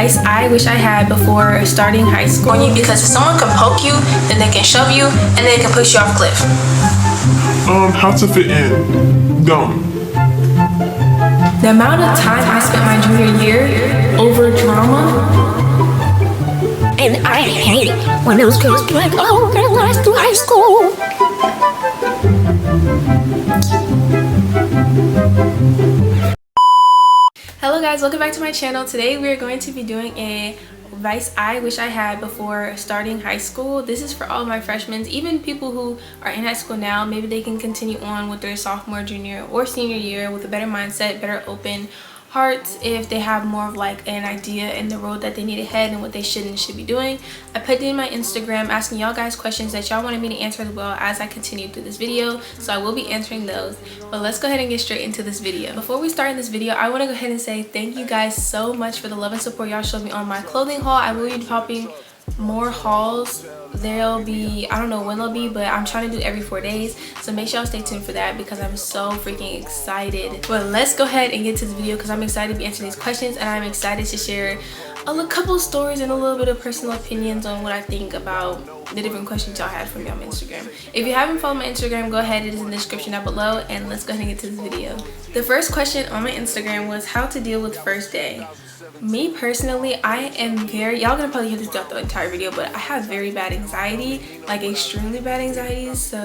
Advice I wish I had before starting high school. Because if someone can poke you, then they can shove you, and then they can push you off a cliff. How to fit in. Don't. The amount of time I spent my junior year over drama. And I hate it when those girls be like, oh, they're last through high school. Hello guys, welcome back to my channel. Today we are going to be doing a advice I wish I had before starting high school. This is for all my freshmen, even people who are in high school now. Maybe they can continue on with their sophomore, junior, or senior year with a better mindset, better open hearts, if they have more of like an idea in the road that they need ahead and what they should and should be doing. I put in my Instagram asking y'all guys questions that y'all wanted me to answer as well as I continue through this video, so I will be answering those. But let's go ahead and get straight into this video. Before we start in this video, I want to go ahead and say thank you guys so much for the love and support y'all showed me on my clothing haul. I will be popping more hauls. There'll be, I don't know when they'll be, but I'm trying to do every 4 days, so make sure y'all stay tuned for that because I'm so freaking excited. But let's go ahead and get to this video because I'm excited to be answering these questions, and I'm excited to share a couple stories and a little bit of personal opinions on what I think about the different questions y'all had from me on my Instagram. If you haven't followed my Instagram, go ahead, it is in the description down below, and let's go ahead and get to this video. The first question on my Instagram was how to deal with first day. Me personally, I am very, y'all gonna probably hear this throughout the entire video, but I have very bad anxiety, like extremely bad anxiety. So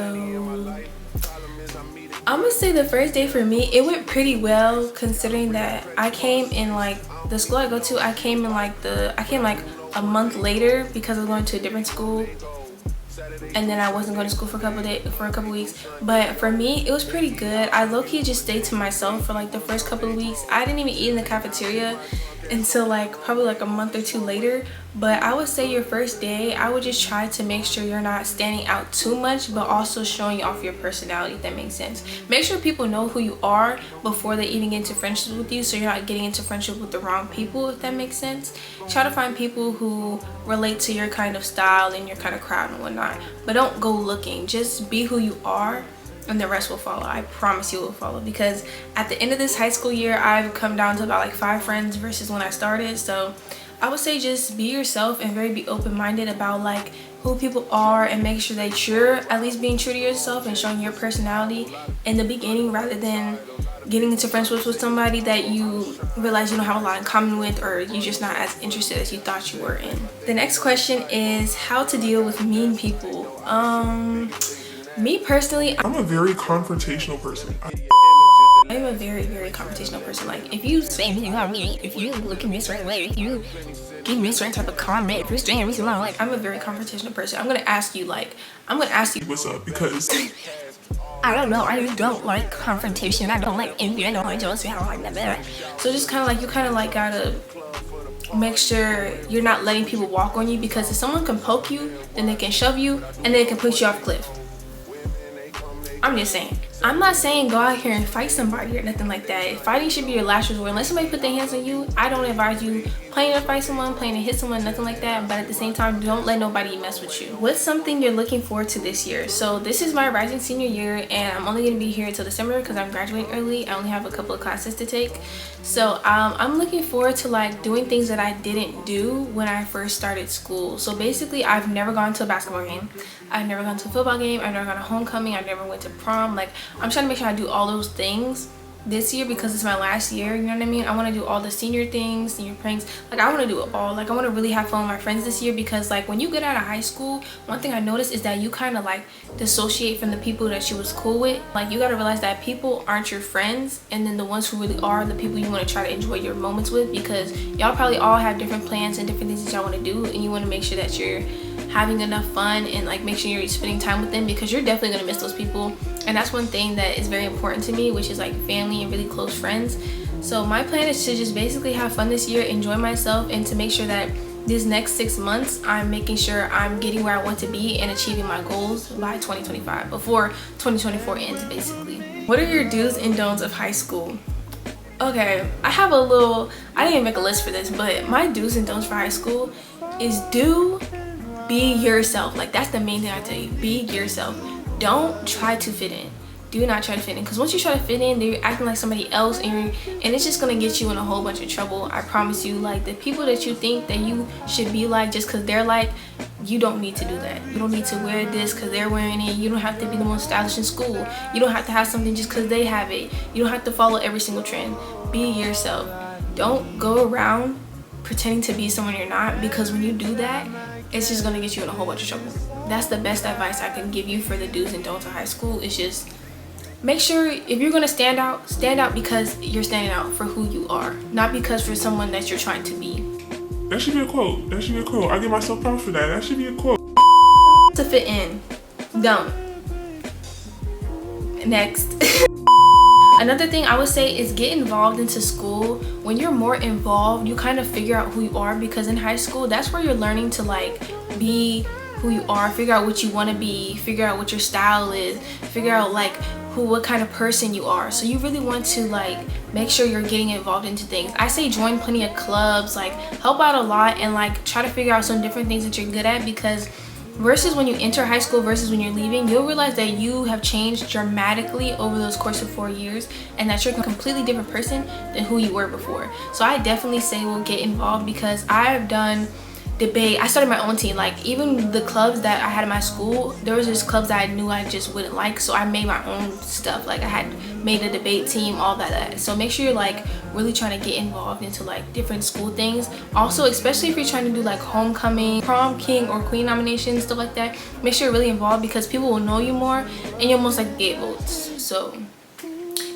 I'm gonna say the first day for me, it went pretty well, considering that I came in like the school I go to, I came like a month later because I was going to a different school, and then I wasn't going to school for a couple weeks. But for me, it was pretty good. I low-key just stayed to myself for like the first couple of weeks. I didn't even eat in the cafeteria until like probably like a month or two later. But I would say your first day, I would just try to make sure you're not standing out too much, but also showing off your personality, if that makes sense. Make sure people know who you are before they even get into friendships with you, so you're not getting into friendship with the wrong people, if that makes sense. Try to find people who relate to your kind of style and your kind of crowd and whatnot, but don't go looking. Just be who you are, and the rest will follow. I promise you it will follow, because at the end of this high school year, I've come down to about like 5 friends versus when I started. So I would say just be yourself and be open-minded about like who people are, and make sure that you're at least being true to yourself and showing your personality in the beginning, rather than getting into friendships with somebody that you realize you don't have a lot in common with, or you're just not as interested as you thought you were in. The next question is how to deal with mean people. Me personally, I'm a very confrontational person. I'm a very confrontational person. Like if you Say anything on me, if you look at me a certain way, if you give me a certain type of comment, if you're saying everything wrong, like I'm a very confrontational person. I'm gonna ask you What's up? Because I don't know, I just don't like confrontation. I don't like envy. I don't like jealousy. I don't like that. so just kind of like you kind of like gotta make sure you're not letting people walk on you, because if someone can poke you, then they can shove you, and then they can push you off a cliff. I'm just saying. I'm not saying go out here and fight somebody or nothing like that. Fighting should be your last resort. Unless somebody put their hands on you, I don't advise you planning to fight someone, planning to hit someone, nothing like that. But at the same time, don't let nobody mess with you. What's something you're looking forward to this year? So this is my rising senior year, and I'm only going to be here until December because I'm graduating early. I only have a couple of classes to take. So I'm looking forward to like doing things that I didn't do when I first started school. So basically, I've never gone to a basketball game, I've never gone to a football game, I've never gone to homecoming, I've never went to prom. Like I'm trying to make sure I do all those things this year because it's my last year, you know what I mean? I want to do all the senior things, senior pranks. Like I want to do it all. Like I want to really have fun with my friends this year, because like when you get out of high school, one thing I noticed is that you kind of like dissociate from the people that you was cool with. Like you got to realize that people aren't your friends, and then the ones who really are the people you want to try to enjoy your moments with, because y'all probably all have different plans and different things that y'all want to do, and you want to make sure that you're having enough fun and like make sure you're spending time with them, because you're definitely going to miss those people. And that's one thing that is very important to me, which is like family and really close friends. So my plan is to just basically have fun this year, enjoy myself, and to make sure that these next 6 months I'm making sure I'm getting where I want to be and achieving my goals by 2025, before 2024 ends basically. What are your do's and don'ts of high school? Okay, I have a little, I didn't even make a list for this, but my do's and don'ts for high school is be yourself. Like that's the main thing I tell you. Be yourself. Don't try to fit in. Do not try to fit in, because once you try to fit in, then you're acting like somebody else, and it's just gonna get you in a whole bunch of trouble. I promise you. Like, the people that you think that you should be like just because they're like, you don't need to do that. You don't need to wear this because they're wearing it. You don't have to be the most stylish in school. You don't have to have something just because they have it. You don't have to follow every single trend. Be yourself. Don't go around pretending to be someone you're not, because when you do that, it's just gonna get you in a whole bunch of trouble. That's the best advice I can give you for the do's and don'ts of high school. It's just make sure if you're gonna stand out because you're standing out for who you are, not because for someone that you're trying to be. That should be a quote. That should be a quote. I give myself props for that. That should be a quote. To fit in, don't. Next. Another thing I would say is get involved into school. When you're more involved, you kind of figure out who you are, because in high school, that's where you're learning to like be who you are, figure out what you want to be, figure out what your style is, figure out like what kind of person you are. So you really want to like make sure you're getting involved into things. I say join plenty of clubs, like help out a lot, and like try to figure out some different things that you're good at, because versus when you enter high school versus when you're leaving, you'll realize that you have changed dramatically over those course of 4 years, and that you're a completely different person than who you were before. So I definitely say we'll get involved, because I've done debate. I started my own team. Like, even the clubs that I had in my school, there was just clubs that I knew I just wouldn't like, so I made my own stuff. Like, I had made a debate team, all that. So make sure you're like really trying to get involved into like different school things. Also, especially if you're trying to do like homecoming, prom king or queen nominations, stuff like that, make sure you're really involved, because people will know you more and you'll most likely get votes. So,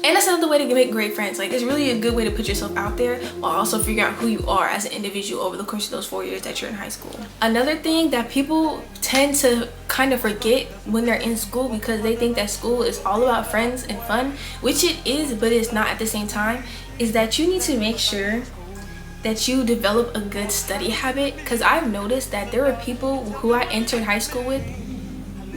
and that's another way to make great friends. Like, it's really a good way to put yourself out there while also figuring out who you are as an individual over the course of those 4 years that you're in high school. Another thing that people tend to kind of forget when they're in school, because they think that school is all about friends and fun, which it is, but it's not at the same time, is that you need to make sure that you develop a good study habit. Because I've noticed that there are people who I entered high school with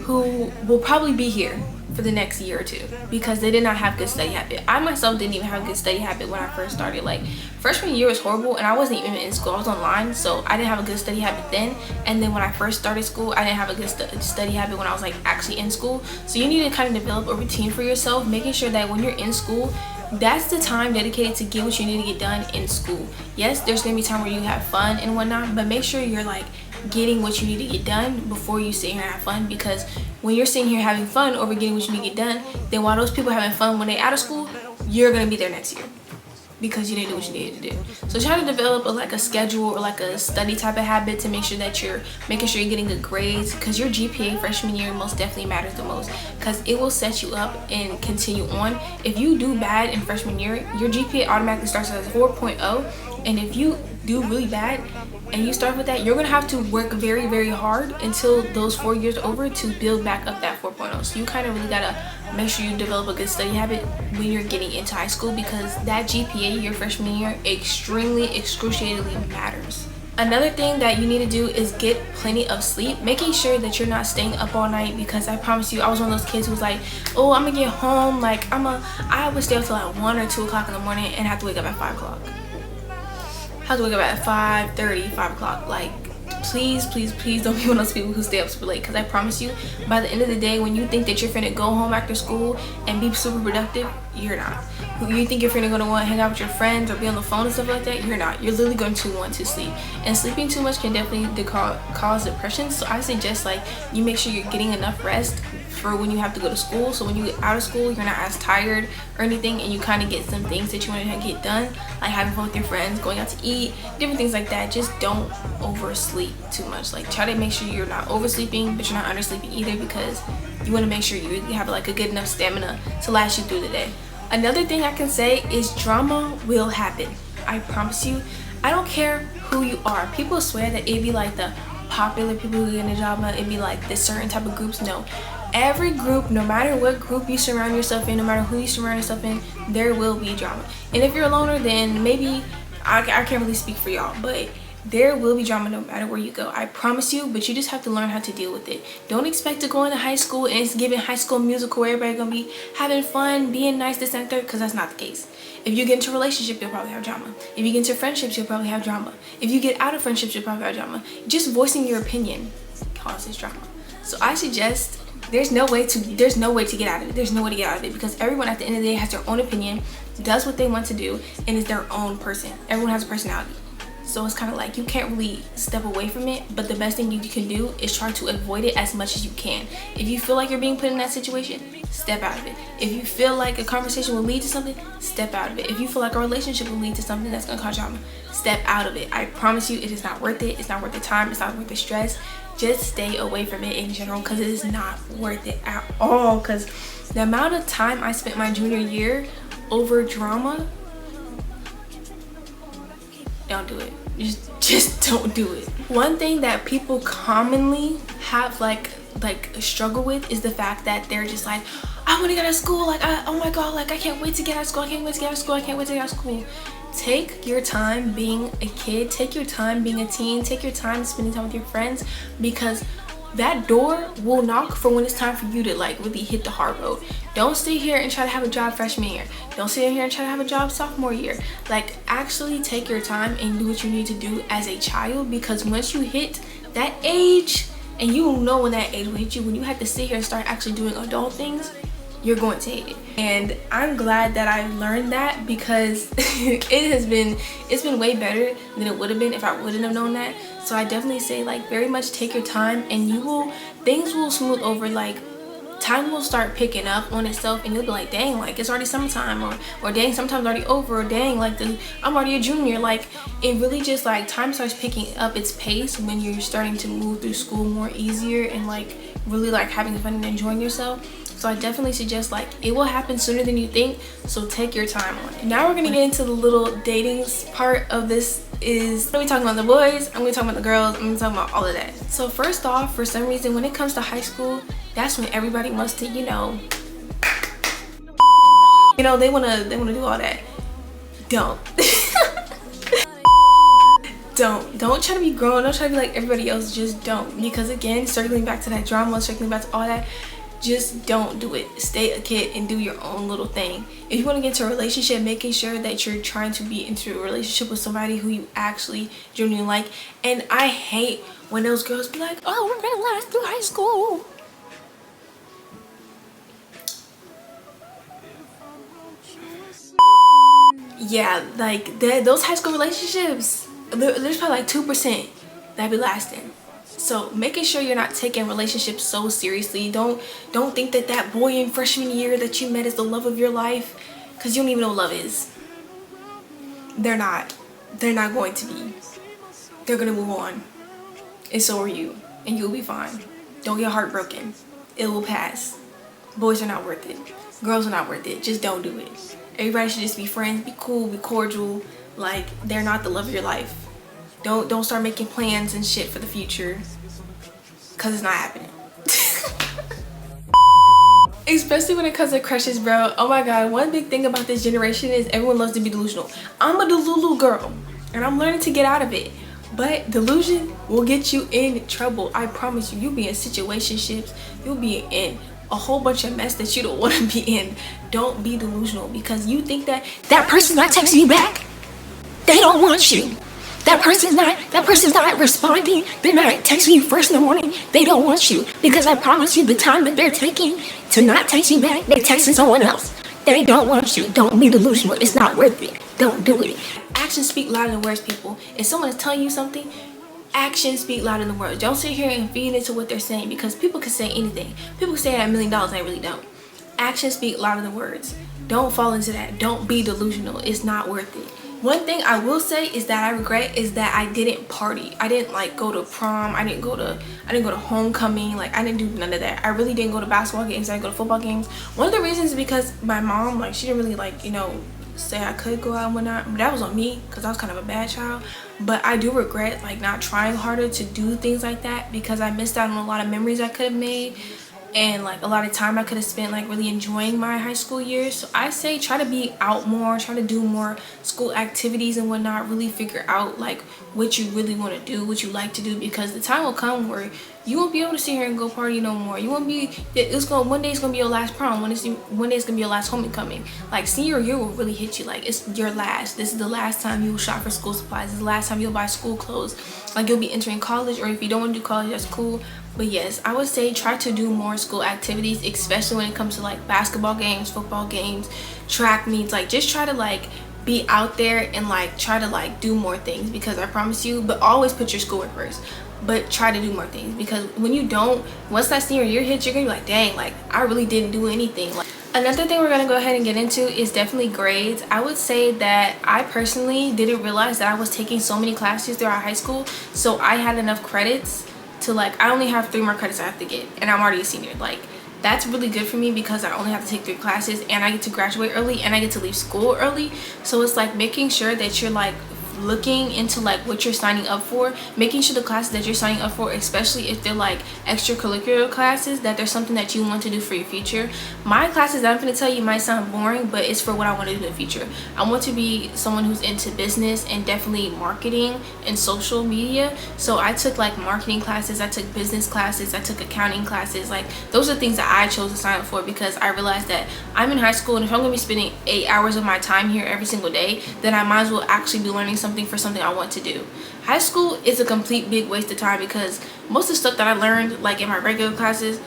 who will probably be here for the next year or two because they did not have good study habit. I myself didn't even have good study habit when I first started. Like, freshman year was horrible, and I wasn't even in school. I was online, so I didn't have a good study habit then. And then when I first started school, I didn't have a good study habit when I was like actually in school. So you need to kind of develop a routine for yourself, making sure that when you're in school, that's the time dedicated to get what you need to get done in school. Yes, there's gonna be time where you have fun and whatnot, but make sure you're like getting what you need to get done before you sit here and have fun, because when you're sitting here having fun over getting what you need to get done, then while those people are having fun when they're out of school, you're gonna be there next year because you didn't do what you needed to do. So try to develop a schedule or like a study type of habit to make sure that you're making sure you're getting good grades, because your GPA freshman year most definitely matters the most, because it will set you up and continue on. If you do bad in freshman year, your GPA automatically starts as 4.0, and if you do really bad and you start with that, you're gonna have to work very, very hard until those 4 years are over to build back up that 4.0. So you kind of really gotta make sure you develop a good study habit when you're getting into high school, because that GPA your freshman year extremely excruciatingly matters. Another thing that you need to do is get plenty of sleep, making sure that you're not staying up all night, because I promise you, I was one of those kids who was like, oh, I'm gonna get home, like I would stay up till like 1 or 2 o'clock in the morning and have to wake up at 5 o'clock. I have to wake up at 5:30, 5 o'clock. Like, please don't be one of those people who stay up super late, because I promise you, by the end of the day, when you think that you're finna go home after school and be super productive, you're not. You think you're finna go to want to hang out with your friends or be on the phone and stuff like that, you're not. You're literally going to want to sleep, and sleeping too much can definitely cause depression. So I suggest like you make sure you're getting enough rest for when you have to go to school, so when you get out of school, you're not as tired or anything, and you kind of get some things that you want to get done, like having fun with your friends, going out to eat, different things like that. Just don't oversleep too much. Like, try to make sure you're not oversleeping, but you're not undersleeping either, because you want to make sure you have like a good enough stamina to last you through the day. Another thing I can say is drama will happen. I promise you. I don't care who you are. People swear that it'd be like the popular people who get into drama, it'd be like this certain type of groups. No. Every group, no matter what group you surround yourself in, no matter who you surround yourself in, there will be drama. And if you're a loner, then maybe I can't really speak for y'all, but there will be drama no matter where you go. I promise you, but you just have to learn how to deal with it. Don't expect to go into high school and it's giving High School Musical where everybody's gonna be having fun, being nice, this and that, because that's not the case. If you get into a relationship, you'll probably have drama. If you get into friendships, you'll probably have drama. If you get out of friendships, you'll probably have drama. Just voicing your opinion causes drama. So I suggest there's no way to get out of it. There's no way to get out of it, because everyone at the end of the day has their own opinion, does what they want to do, and is their own person. Everyone has a personality. So it's kind of like you can't really step away from it, but the best thing you can do is try to avoid it as much as you can. If you feel like you're being put in that situation, step out of it. If you feel like a conversation will lead to something, step out of it. If you feel like a relationship will lead to something that's gonna cause drama, step out of it. I promise you, it is not worth it. It's not worth the time. It's not worth the stress. Just stay away from it in general, because it is not worth it at all. Because the amount of time I spent my junior year over drama, don't do it. Just don't do it. One thing that people commonly have like struggle with is the fact that they're just like, I want to get out of school, like oh my god, like I can't wait to get out of school, I can't wait to get out of school, I can't wait to get out of school. Take your time being a kid, take your time being a teen, take your time spending time with your friends, because that door will knock for when it's time for you to like really hit the hard road. Don't stay here and try to have a job freshman year. Don't sit here and try to have a job sophomore year. Like, actually take your time and do what you need to do as a child, because once you hit that age, and you know when that age will hit you, when you have to sit here and start actually doing adult things, you're going to hate it. And I'm glad that I learned that, because it's been way better than it would have been if I wouldn't have known that. So I definitely say, like, very much take your time, and things will smooth over. Like, time will start picking up on itself, and you'll be like, dang, like it's already summertime, or dang, sometimes already over, or dang, like I'm already a junior. Like, it really just like time starts picking up its pace when you're starting to move through school more easier, and like really like having fun and enjoying yourself. So I definitely suggest, like, it will happen sooner than you think, so take your time on it. Now we're gonna get into the little dating part of this. I'm gonna be talking about the boys, I'm gonna be talking about the girls, I'm gonna be talking about all of that. So first off, for some reason, when it comes to high school, that's when everybody wants to, they wanna do all that. Don't. Don't try to be grown, don't try to be like everybody else, just don't. Because again, circling back to that drama, circling back to all that, just don't do it. Stay a kid and do your own little thing. If you want to get into a relationship, making sure that you're trying to be into a relationship with somebody who you actually genuinely like. And I hate when those girls be like, oh, we're gonna last through high school. Yeah, like those high school relationships, there's probably like 2% that be lasting. So making sure you're not taking relationships so seriously. Don't think that boy in freshman year that you met is the love of your life, because you don't even know what love is. They're not going to be. They're gonna move on, and so are you, and you'll be fine. Don't get heartbroken. It will pass. Boys are not worth it. Girls are not worth it. Just don't do it. Everybody should just be friends, be cool, be cordial. Like, they're not the love of your life. Don't start making plans and shit for the future, because it's not happening. Especially when it comes to crushes, bro. Oh my god, one big thing about this generation is everyone loves to be delusional. I'm a delulu girl, and I'm learning to get out of it. But delusion will get you in trouble. I promise you. You'll be in situationships. You'll be in a whole bunch of mess that you don't want to be in. Don't be delusional, because you think that person's not texting you back. They don't want you. That person's not responding. They're not texting you first in the morning. They don't want you, because I promise you, the time that they're taking to not text you back, they're texting someone else. They don't want you. Don't be delusional. It's not worth it. Don't do it. Actions speak louder than words, people. If someone is telling you something, actions speak louder than words. Don't sit here and feed into what they're saying, because people can say anything. People can say $1 million and they really don't. Actions speak louder than words. Don't fall into that. Don't be delusional. It's not worth it. One thing I will say is that I regret is that I didn't party. I didn't like go to prom. I didn't go to homecoming. Like, I didn't do none of that. I really didn't go to basketball games. I didn't go to football games. One of the reasons is because my mom, like, she didn't really like, say I could go out and whatnot. But that was on me, because I was kind of a bad child. But I do regret like not trying harder to do things like that, because I missed out on a lot of memories I could have made, and like a lot of time I could have spent like really enjoying my high school years. So I say try to be out more, try to do more school activities and whatnot. Really figure out like what you really want to do, what you like to do, because the time will come where you won't be able to sit here and go party no more. You won't be, one day it's gonna be your last prom, one day it's gonna be your last homecoming. Like, senior year will really hit you. Like, it's your last. This is the last time you will shop for school supplies. This is the last time you'll buy school clothes. Like, you'll be entering college, or if you don't want to do college, that's cool. But yes, I would say try to do more school activities, especially when it comes to like basketball games, football games, track meets. Like just try to like be out there and like try to like do more things, because I promise you, but always put your schoolwork first, but try to do more things, because when you don't, once that senior year hits, you're gonna be like, dang, like I really didn't do anything. Like, another thing we're gonna go ahead and get into is definitely grades. I would say that I personally didn't realize that I was taking so many classes throughout high school, so I had enough credits to like, I only have 3 more credits I have to get, and I'm already a senior. Like, that's really good for me because I only have to take 3 classes, and I get to graduate early, and I get to leave school early. So it's like making sure that you're like looking into like what you're signing up for, making sure the classes that you're signing up for, especially if they're like extracurricular classes, that there's something that you want to do for your future. My classes that I'm going to tell you might sound boring, but it's for what I want to do in the future. I want to be someone who's into business and definitely marketing and social media. So I took like marketing classes, I took business classes, I took accounting classes. Like, those are things that I chose to sign up for because I realized that I'm in high school, and if I'm going to be spending 8 hours of my time here every single day, then I might as well actually be learning something for something I want to do. High school is a complete big waste of time because most of the stuff that I learned like in my regular classes,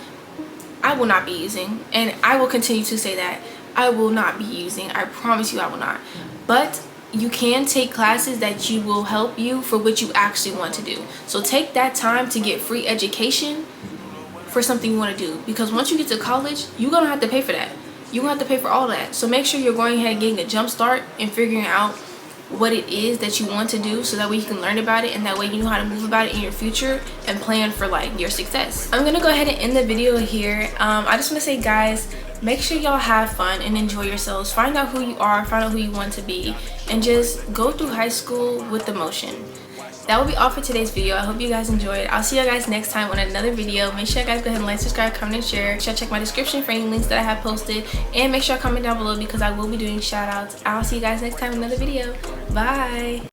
I will not be using, and I will continue to say that I will not be using. I promise you I will not. But you can take classes that you will help you for what you actually want to do. So take that time to get free education for something you want to do, because once you get to college, you're gonna have to pay for that. You're gonna have to pay for all that. So make sure you're going ahead and getting a jump start and figuring out what it is that you want to do, so that way you can learn about it, and that way you know how to move about it in your future and plan for like your success. I'm gonna go ahead and end the video here. I just want to say, guys, make sure y'all have fun and enjoy yourselves. Find out who you are, find out who you want to be, and just go through high school with emotion. That will be all for today's video. I hope you guys enjoyed. I'll see you guys next time on another video. Make sure you guys go ahead and like, subscribe, comment, and share. Make sure you check my description for any links that I have posted, and make sure you comment down below because I will be doing shout outs. I'll see you guys next time in another video. Bye.